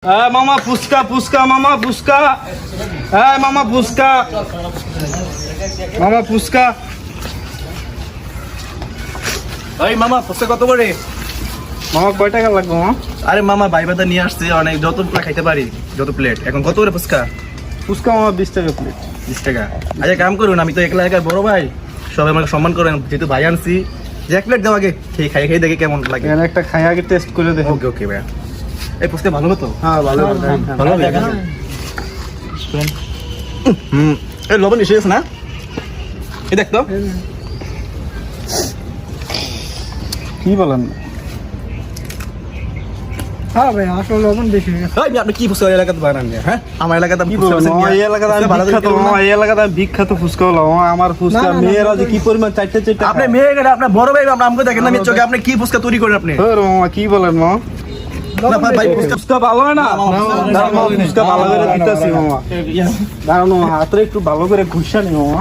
মামা ফুচকা ফুচকা মামা ফুচকা মামা ফুচকা মামা ফুচকা ওই মামা ফুচকা কত করে? মামা কয় টাকা লাগবে মামা? আরে মামা ভাইবাদা নিয়ে আসছে অনেক, যত খাইতে পারি যত প্লেট। এখন কত করে ফুচকা? ফুচকা মামা 20 টাকা প্লেট। 20 টাকা। আচ্ছা কাম করুন, আমি তো একলা একা বড় ভাই, সবাই আমাকে সম্মান করেন, যেহেতু ভাই আনছি যে এক প্লেট দাও আগে, খেয়ে দেখে কেমন লাগে। এখানে একটা খাই আগে টেস্ট করে দেখো। ওকে ওকে ভাইয়া। এই ফুচকা ভালো হতো? হ্যাঁ ভালো ভালো হবে। এই লবণ এসে গেছে না? এই দেখ তো। কি বলেন? হ্যাঁ ভাই আসলে লবণ বেশি হয়ে গেছে। ওই আপনি কি ফুচকা এলাকাতে বানান? হ্যাঁ আমার এলাকাতে কি বলেন মামা? এই এলাকাতে আমি বিখ্যাত মামা, এই এলাকাতে আমি বিখ্যাত ফুচকা হলো মামা। আমার ফুচকা না, না, মেয়েরা যে কি পরিমাণ চারটে আপনি মেয়ে গেলে আপনার বড় ভাই, আমরা আমাকে দেখেন না মির চোখে, আপনি কি ফুচকা তৈরি করেন আপনি? মামা কি বলেন মামা? না ভাই ফুচকা ভালো হয় না? দাঁড়ান মামা, ফুচকা ভালো করে দিতেছি মামা। দাঁড়ান মামা, হাতে একটু ভালো করে ঘুষা নি মামা।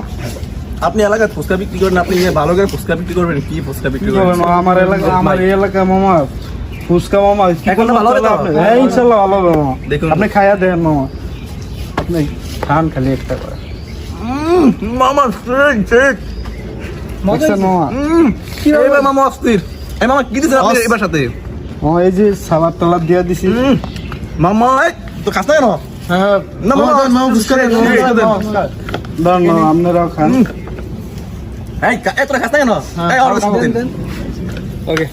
আপনি এলাকায় ফুচকা বিক্রি করেন, আপনি ভালো করে ফুচকা বিক্রি করবেন? কি ফুচকা কি বিক্রি বলেন করেন? মামা? আমার এলাকা, আমার এই এলাকা মামা ফুচকা মামা কি এখন করবেন? ভালো হবে তো? হ্যাঁ ইনশাআল্লাহ ভালো হবে মামা। দেখুন। আপনি খাইয়া দেন মামা, আপনি খান খালি একটা করে। মামা ঠিক দেখছেন মামা? এই ভাই মামা অস্থির। এই মামা কি দিছেন আপনি এবার সাথে? মামা এই যে সালাদ টালাদ দিয়া দিছি। মামা এই তো খাস না কেন? হ্যাঁ না মামা ফুচকা দেন। দাঁড়ান মামা, আপনারাও খান। এই তোরা খাস না কেন? এই আর ওকে